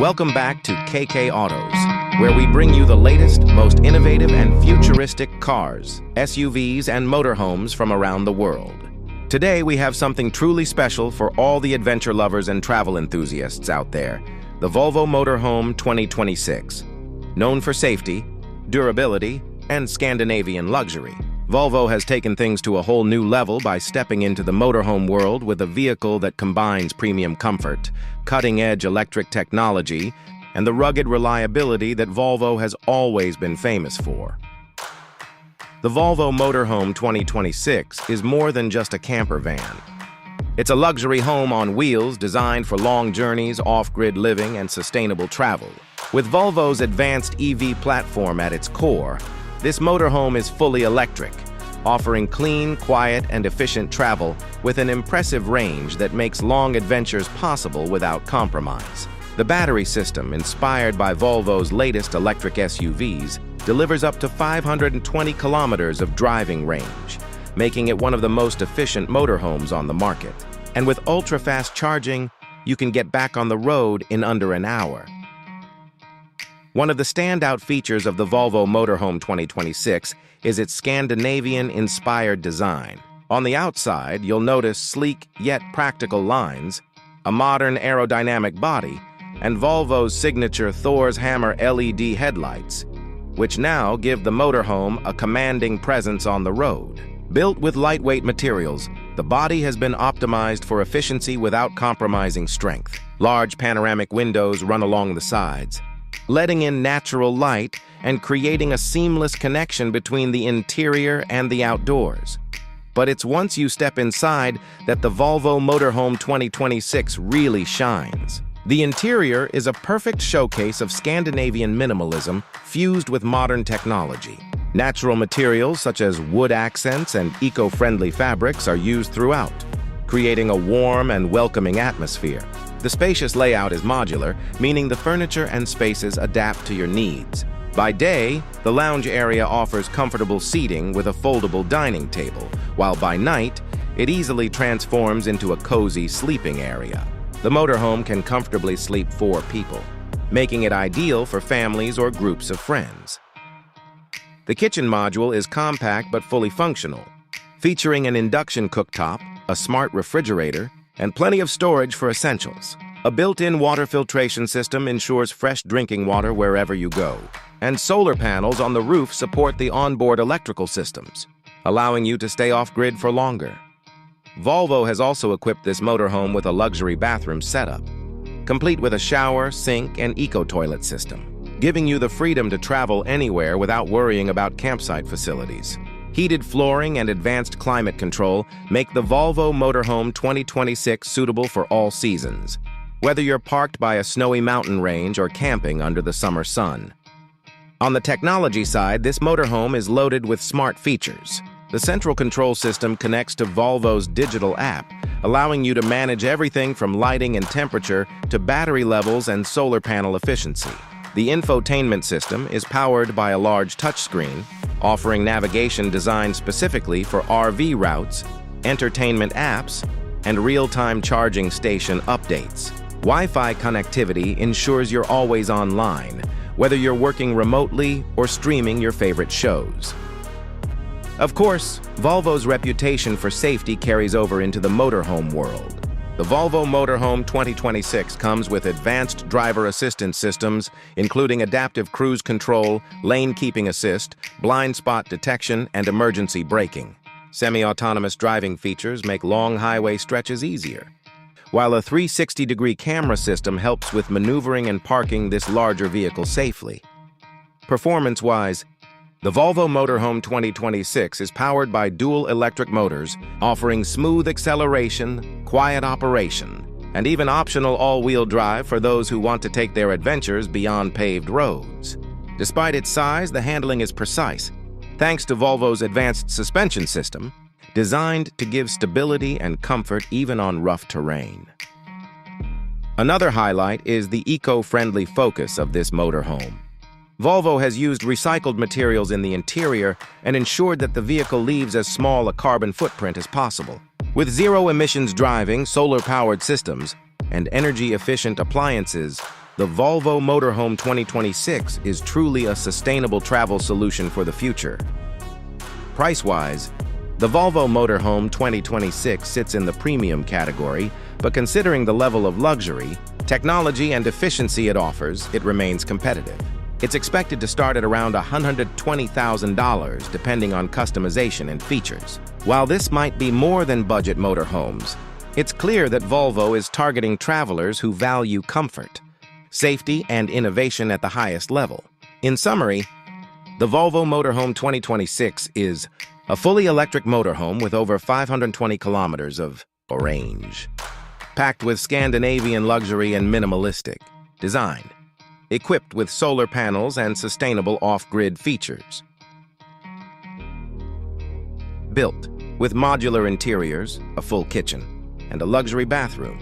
Welcome back to KK Autos, where we bring you the latest, most innovative and futuristic cars, SUVs, and motorhomes from around the world. Today, we have something truly special for all the adventure lovers and travel enthusiasts out there, the Volvo Motorhome 2026. Known for safety, durability, and Scandinavian luxury, Volvo has taken things to a whole new level by stepping into the motorhome world with a vehicle that combines premium comfort, cutting-edge electric technology, and the rugged reliability that Volvo has always been famous for. The Volvo Motorhome 2026 is more than just a camper van. It's a luxury home on wheels designed for long journeys, off-grid living, and sustainable travel. With Volvo's advanced EV platform at its core, this motorhome is fully electric, offering clean, quiet, and efficient travel with an impressive range that makes long adventures possible without compromise. The battery system, inspired by Volvo's latest electric SUVs, delivers up to 520 kilometers of driving range, making it one of the most efficient motorhomes on the market. And with ultra-fast charging, you can get back on the road in under an hour. One of the standout features of the Volvo Motorhome 2026 is its Scandinavian-inspired design. On the outside, you'll notice sleek yet practical lines, a modern aerodynamic body, and Volvo's signature Thor's Hammer LED headlights, which now give the motorhome a commanding presence on the road. Built with lightweight materials, the body has been optimized for efficiency without compromising strength. Large panoramic windows run along the sides, letting in natural light and creating a seamless connection between the interior and the outdoors. But it's once you step inside that the Volvo Motorhome 2026 really shines. The interior is a perfect showcase of Scandinavian minimalism fused with modern technology. Natural materials such as wood accents and eco-friendly fabrics are used throughout, creating a warm and welcoming atmosphere. The spacious layout is modular, meaning the furniture and spaces adapt to your needs. By day, the lounge area offers comfortable seating with a foldable dining table, while by night, it easily transforms into a cozy sleeping area. The motorhome can comfortably sleep 4 people, making it ideal for families or groups of friends. The kitchen module is compact but fully functional, featuring an induction cooktop, a smart refrigerator, and plenty of storage for essentials. A built-in water filtration system ensures fresh drinking water wherever you go, and solar panels on the roof support the onboard electrical systems, allowing you to stay off-grid for longer. Volvo has also equipped this motorhome with a luxury bathroom setup, complete with a shower, sink, and eco-toilet system, giving you the freedom to travel anywhere without worrying about campsite facilities. Heated flooring and advanced climate control make the Volvo Motorhome 2026 suitable for all seasons, whether you're parked by a snowy mountain range or camping under the summer sun. On the technology side, this motorhome is loaded with smart features. The central control system connects to Volvo's digital app, allowing you to manage everything from lighting and temperature to battery levels and solar panel efficiency. The infotainment system is powered by a large touchscreen, offering navigation designed specifically for RV routes, entertainment apps, and real-time charging station updates. Wi-Fi connectivity ensures you're always online, whether you're working remotely or streaming your favorite shows. Of course, Volvo's reputation for safety carries over into the motorhome world. The Volvo Motorhome 2026 comes with advanced driver assistance systems, including adaptive cruise control, lane keeping assist, blind spot detection, and emergency braking. Semi-autonomous driving features make long highway stretches easier, while a 360-degree camera system helps with maneuvering and parking this larger vehicle safely. Performance-wise, the Volvo Motorhome 2026 is powered by dual electric motors, offering smooth acceleration, quiet operation, and even optional all-wheel drive for those who want to take their adventures beyond paved roads. Despite its size, the handling is precise, thanks to Volvo's advanced suspension system, designed to give stability and comfort even on rough terrain. Another highlight is the eco-friendly focus of this motorhome. Volvo has used recycled materials in the interior and ensured that the vehicle leaves as small a carbon footprint as possible. With zero-emissions driving, solar-powered systems, and energy-efficient appliances, The Volvo Motorhome 2026 is truly a sustainable travel solution for the future. Price-wise, the Volvo Motorhome 2026 sits in the premium category, but considering the level of luxury, technology, and efficiency it offers, it remains competitive. It's expected to start at around $120,000 depending on customization and features. While this might be more than budget motorhomes, it's clear that Volvo is targeting travelers who value comfort, safety, and innovation at the highest level. In summary, the Volvo Motorhome 2026 is a fully electric motorhome with over 520 kilometers of range, packed with Scandinavian luxury and minimalistic design, equipped with solar panels and sustainable off-grid features. Built with modular interiors, a full kitchen, and a luxury bathroom.